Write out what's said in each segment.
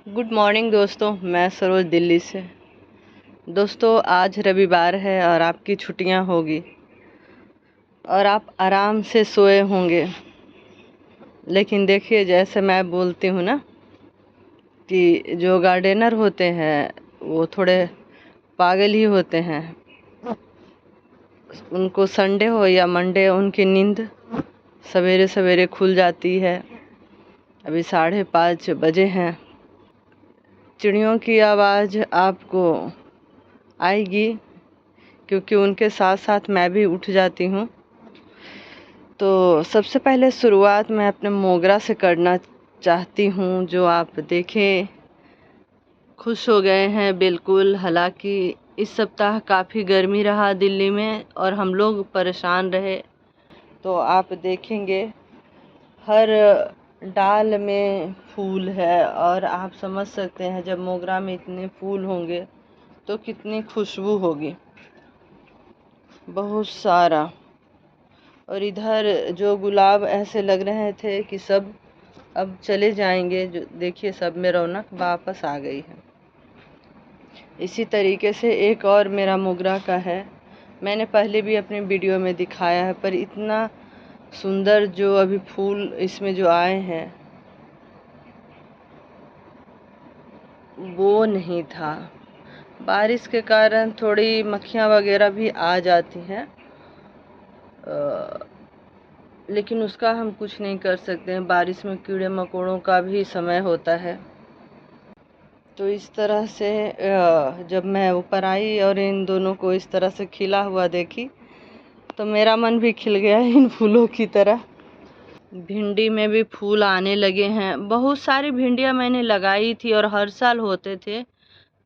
Good morning दोस्तों, मैं सरोज दिल्ली से। दोस्तों आज रविवार है और आपकी छुट्टियां होगी और आप आराम से सोए होंगे। लेकिन देखिए, जैसे मैं बोलती हूँ ना कि जो गार्डनर होते हैं वो थोड़े पागल ही होते हैं। उनको संडे हो या मंडे उनकी नींद सवेरे सवेरे खुल जाती है। अभी 5:30 बजे हैं। चिड़ियों की आवाज़ आपको आएगी क्योंकि उनके साथ साथ मैं भी उठ जाती हूँ। तो सबसे पहले शुरुआत मैं अपने मोगरा से करना चाहती हूँ, जो आप देखें खुश हो गए हैं बिल्कुल। हालांकि इस सप्ताह काफ़ी गर्मी रहा दिल्ली में और हम लोग परेशान रहे। तो आप देखेंगे हर डाल में फूल है और आप समझ सकते हैं जब मोगरा में इतने फूल होंगे तो कितनी खुशबू होगी, बहुत सारा। और इधर जो गुलाब ऐसे लग रहे थे कि सब अब चले जाएंगे, जो देखिए सब में रौनक वापस आ गई है। इसी तरीके से एक और मेरा मोगरा का है, मैंने पहले भी अपने वीडियो में दिखाया है, पर इतना सुंदर जो अभी फूल इसमें जो आए हैं वो नहीं था। बारिश के कारण थोड़ी मक्खियाँ वगैरह भी आ जाती हैं, लेकिन उसका हम कुछ नहीं कर सकते हैं। बारिश में कीड़े मकोड़ों का भी समय होता है। तो इस तरह से जब मैं ऊपर आई और इन दोनों को इस तरह से खिला हुआ देखी तो मेरा मन भी खिल गया इन फूलों की तरह। भिंडी में भी फूल आने लगे हैं। बहुत सारी भिंडियाँ मैंने लगाई थी और हर साल होते थे,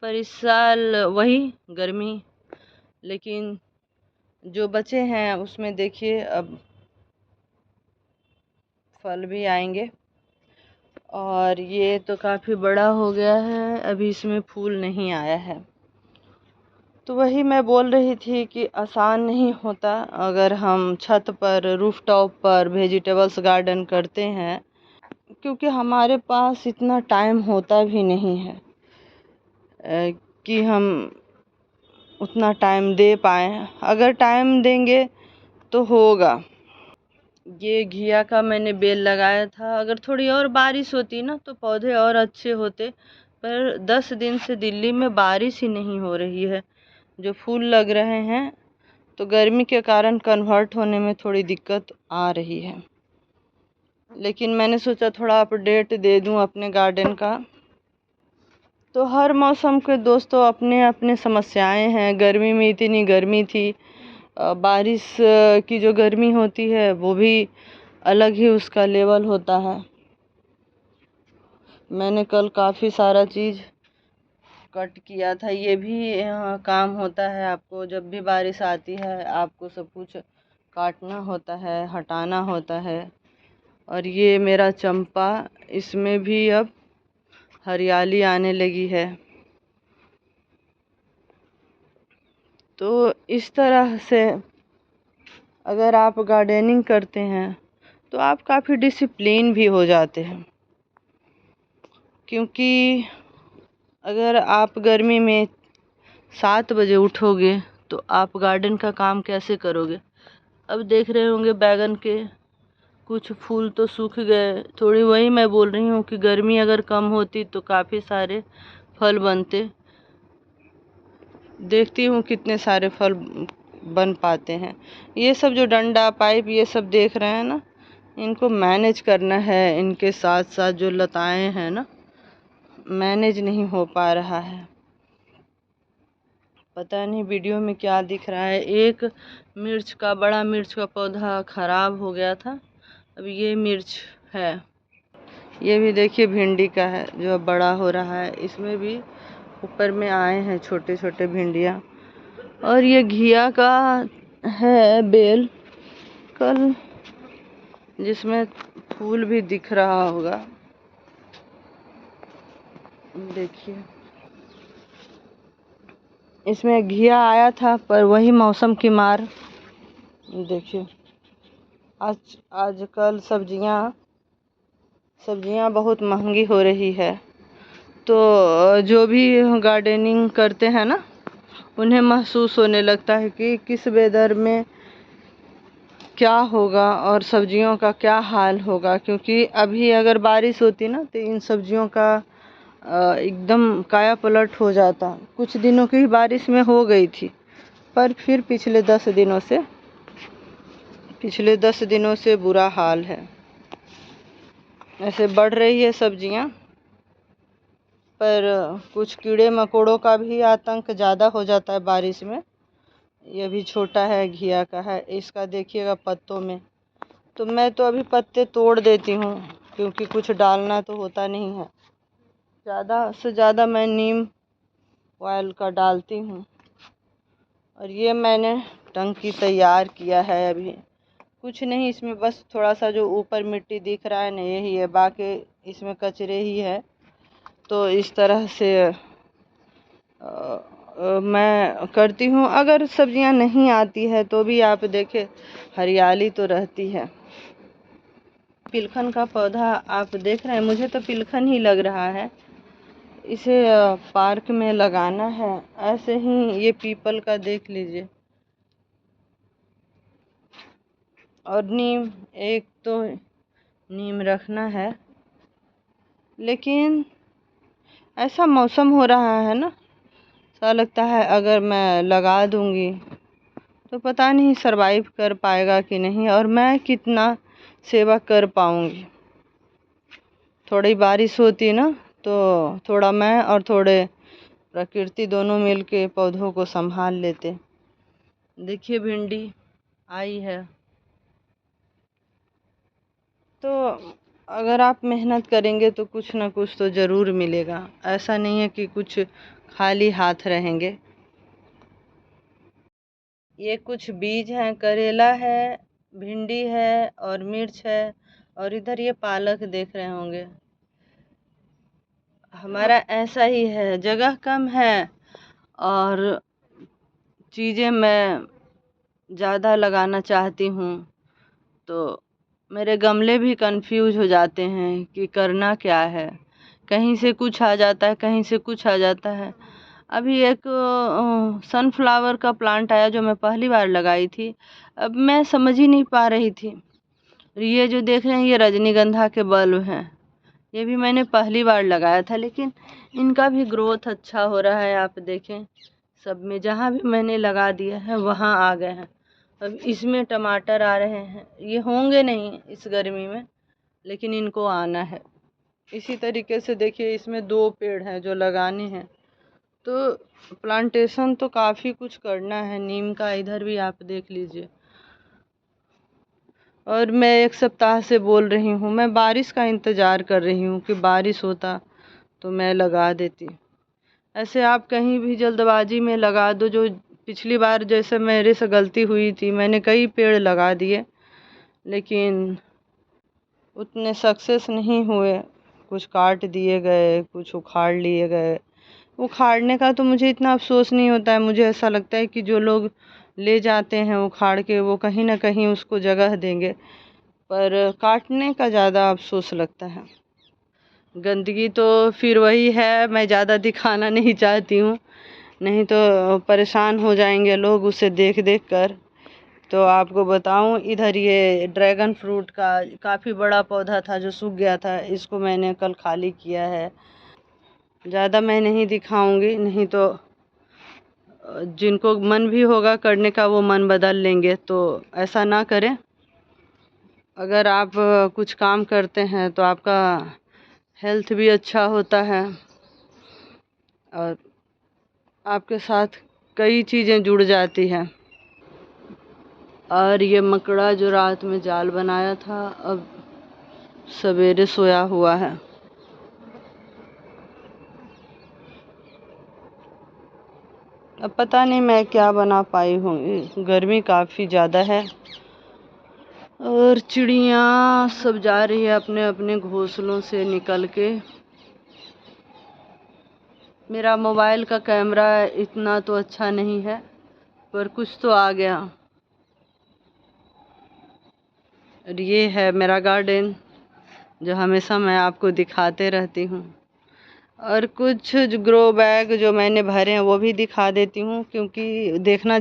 पर इस साल वही गर्मी। लेकिन जो बचे हैं उसमें देखिए अब फल भी आएंगे। और ये तो काफ़ी बड़ा हो गया है, अभी इसमें फूल नहीं आया है। तो वही मैं बोल रही थी कि आसान नहीं होता अगर हम छत पर रूफटॉप पर वेजिटेबल्स गार्डन करते हैं, क्योंकि हमारे पास इतना टाइम होता भी नहीं है कि हम उतना टाइम दे पाएँ। अगर टाइम देंगे तो होगा। ये घिया का मैंने बेल लगाया था, अगर थोड़ी और बारिश होती ना तो पौधे और अच्छे होते, पर 10 दिन से दिल्ली में बारिश ही नहीं हो रही है। जो फूल लग रहे हैं तो गर्मी के कारण कन्वर्ट होने में थोड़ी दिक्कत आ रही है। लेकिन मैंने सोचा थोड़ा अपडेट दे दूं अपने गार्डन का। तो हर मौसम के दोस्तों अपने अपने समस्याएं हैं। गर्मी में इतनी गर्मी थी, बारिश की जो गर्मी होती है वो भी अलग ही उसका लेवल होता है। मैंने कल काफ़ी सारा चीज़ कट किया था। ये भी काम होता है, आपको जब भी बारिश आती है आपको सब कुछ काटना होता है, हटाना होता है। और ये मेरा चंपा, इसमें भी अब हरियाली आने लगी है। तो इस तरह से अगर आप गार्डनिंग करते हैं तो आप काफ़ी डिसिप्लिन भी हो जाते हैं, क्योंकि अगर आप गर्मी में 7 बजे उठोगे तो आप गार्डन का काम कैसे करोगे। अब देख रहे होंगे बैगन के कुछ फूल तो सूख गए। थोड़ी वही मैं बोल रही हूँ कि गर्मी अगर कम होती तो काफ़ी सारे फल बनते। देखती हूँ कितने सारे फल बन पाते हैं। ये सब जो डंडा पाइप ये सब देख रहे हैं ना, इनको मैनेज करना है। इनके साथ साथ जो लताएं हैं ना, मैनेज नहीं हो पा रहा है। पता नहीं वीडियो में क्या दिख रहा है। एक मिर्च का, बड़ा मिर्च का पौधा खराब हो गया था, अब ये मिर्च है। ये भी देखिए भिंडी का है जो अब बड़ा हो रहा है। इसमें भी ऊपर में आए हैं छोटे छोटे भिंडियाँ। और ये घिया का है बेल कल, जिसमें फूल भी दिख रहा होगा। देखिए इसमें घिया आया था, पर वही मौसम की मार। देखिए आजकल सब्जियां बहुत महंगी हो रही है, तो जो भी गार्डनिंग करते हैं ना, उन्हें महसूस होने लगता है कि किस वेदर में क्या होगा और सब्जियों का क्या हाल होगा। क्योंकि अभी अगर बारिश होती ना तो इन सब्जियों का एकदम काया पलट हो जाता। कुछ दिनों की बारिश में हो गई थी, पर फिर पिछले 10 दिनों से बुरा हाल है। ऐसे बढ़ रही है सब्जियां, पर कुछ कीड़े मकोड़ों का भी आतंक ज़्यादा हो जाता है बारिश में। ये भी छोटा है, घिया का है, इसका देखिएगा पत्तों में। तो मैं तो अभी पत्ते तोड़ देती हूँ, क्योंकि कुछ डालना तो होता नहीं है। ज़्यादा से ज़्यादा मैं नीम ऑयल का डालती हूँ। और ये मैंने टंकी तैयार किया है। अभी कुछ नहीं, इसमें बस थोड़ा सा जो ऊपर मिट्टी दिख रहा है ना, यही है, बाकी इसमें कचरे ही है। तो इस तरह से मैं करती हूँ। अगर सब्जियां नहीं आती है तो भी आप देखें, हरियाली तो रहती है। पिलखन का पौधा आप देख रहे हैं, मुझे तो पिलखन ही लग रहा है। इसे पार्क में लगाना है। ऐसे ही ये पीपल का देख लीजिए, और नीम, एक तो नीम रखना है। लेकिन ऐसा मौसम हो रहा है ना, ऐसा लगता है अगर मैं लगा दूंगी तो पता नहीं सरवाइव कर पाएगा कि नहीं, और मैं कितना सेवा कर पाऊंगी। थोड़ी बारिश होती ना तो थोड़ा मैं और थोड़े प्रकृति दोनों मिलके पौधों को संभाल लेते। देखिए भिंडी आई है। तो अगर आप मेहनत करेंगे तो कुछ ना कुछ तो ज़रूर मिलेगा। ऐसा नहीं है कि कुछ खाली हाथ रहेंगे। ये कुछ बीज हैं, करेला है, भिंडी है और मिर्च है, और इधर ये पालक देख रहे होंगे। हमारा ऐसा ही है, जगह कम है और चीज़ें मैं ज़्यादा लगाना चाहती हूँ, तो मेरे गमले भी कंफ्यूज हो जाते हैं कि करना क्या है। कहीं से कुछ आ जाता है, कहीं से कुछ आ जाता है। अभी एक सनफ्लावर का प्लांट आया जो मैं पहली बार लगाई थी। अब मैं समझ ही नहीं पा रही थी। ये जो देख रहे हैं ये रजनीगंधा के बल्ब हैं। ये भी मैंने पहली बार लगाया था, लेकिन इनका भी ग्रोथ अच्छा हो रहा है। आप देखें, सब में जहाँ भी मैंने लगा दिया है वहाँ आ गए हैं। अब इसमें टमाटर आ रहे हैं। ये होंगे नहीं इस गर्मी में, लेकिन इनको आना है। इसी तरीके से देखिए, इसमें 2 पेड़ हैं जो लगाने हैं। तो प्लांटेशन तो काफ़ी कुछ करना है। नीम का इधर भी आप देख लीजिए। और मैं 1 सप्ताह से बोल रही हूँ, मैं बारिश का इंतज़ार कर रही हूँ कि बारिश होता तो मैं लगा देती। ऐसे आप कहीं भी जल्दबाजी में लगा दो। जो पिछली बार जैसे मेरे से गलती हुई थी, मैंने कई पेड़ लगा दिए लेकिन उतने सक्सेस नहीं हुए। कुछ काट दिए गए, कुछ उखाड़ लिए गए। उखाड़ने का तो मुझे इतना अफसोस नहीं होता है। मुझे ऐसा लगता है कि जो लोग ले जाते हैं उखाड़ के, वो कहीं ना कहीं उसको जगह देंगे, पर काटने का ज़्यादा अफसोस लगता है। गंदगी तो फिर वही है, मैं ज़्यादा दिखाना नहीं चाहती हूँ, नहीं तो परेशान हो जाएंगे लोग उसे देख देख कर। तो आपको बताऊं, इधर ये ड्रैगन फ्रूट का काफ़ी बड़ा पौधा था जो सूख गया था, इसको मैंने कल खाली किया है। ज़्यादा मैं नहीं दिखाऊंगी, नहीं तो जिनको मन भी होगा करने का वो मन बदल लेंगे। तो ऐसा ना करें। अगर आप कुछ काम करते हैं तो आपका हेल्थ भी अच्छा होता है और आपके साथ कई चीज़ें जुड़ जाती हैं। और ये मकड़ा जो रात में जाल बनाया था, अब सवेरे सोया हुआ है। अब पता नहीं मैं क्या बना पाई हूँ। गर्मी काफ़ी ज़्यादा है और चिड़ियाँ सब जा रही है अपने अपने घोंसलों से निकल के। मेरा मोबाइल का कैमरा इतना तो अच्छा नहीं है, पर कुछ तो आ गया। और ये है मेरा गार्डन जो हमेशा मैं आपको दिखाते रहती हूँ। और कुछ जो ग्रो बैग जो मैंने भरे हैं वो भी दिखा देती हूँ, क्योंकि देखना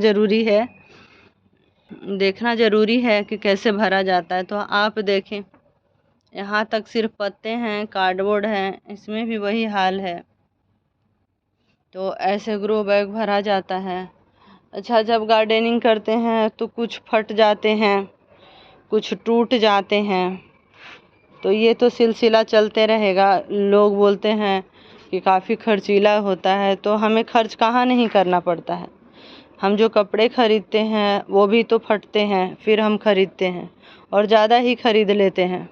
ज़रूरी है कि कैसे भरा जाता है। तो आप देखें, यहाँ तक सिर्फ पत्ते हैं, कार्डबोर्ड हैं, इसमें भी वही हाल है। तो ऐसे ग्रो बैग भरा जाता है। अच्छा, जब गार्डनिंग करते हैं तो कुछ फट जाते हैं, कुछ टूट जाते हैं, तो ये तो सिलसिला चलते रहेगा। लोग बोलते हैं कि काफ़ी खर्चीला होता है, तो हमें खर्च कहाँ नहीं करना पड़ता है। हम जो कपड़े खरीदते हैं वो भी तो फटते हैं, फिर हम खरीदते हैं और ज़्यादा ही खरीद लेते हैं।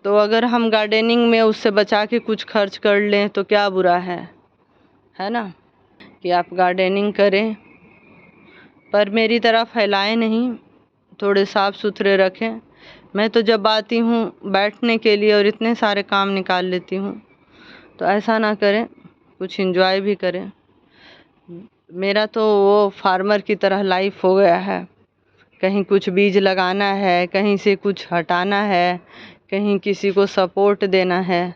तो अगर हम गार्डनिंग में उससे बचा के कुछ खर्च कर लें तो क्या बुरा है ना, कि आप गार्डनिंग करें, पर मेरी तरह फैलाएं नहीं, थोड़े साफ़ सुथरे रखें। मैं तो जब आती हूँ बैठने के लिए और इतने सारे काम निकाल लेती हूँ, तो ऐसा ना करें, कुछ एंजॉय भी करें। मेरा तो वो फार्मर की तरह लाइफ हो गया है। कहीं कुछ बीज लगाना है, कहीं से कुछ हटाना है, कहीं किसी को सपोर्ट देना है।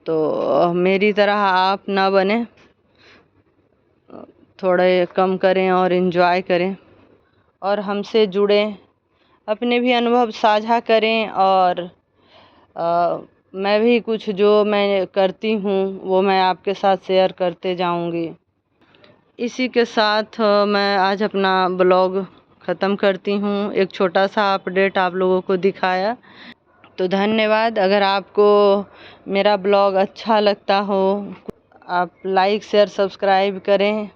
तो मेरी तरह आप ना बने, थोड़े कम करें और एंजॉय करें और हमसे जुड़ें, अपने भी अनुभव साझा करें। और मैं भी कुछ जो मैं करती हूँ वो मैं आपके साथ शेयर करते जाऊँगी। इसी के साथ मैं आज अपना ब्लॉग ख़त्म करती हूँ। एक छोटा सा अपडेट आप लोगों को दिखाया, तो धन्यवाद। अगर आपको मेरा ब्लॉग अच्छा लगता हो, आप लाइक शेयर सब्सक्राइब करें।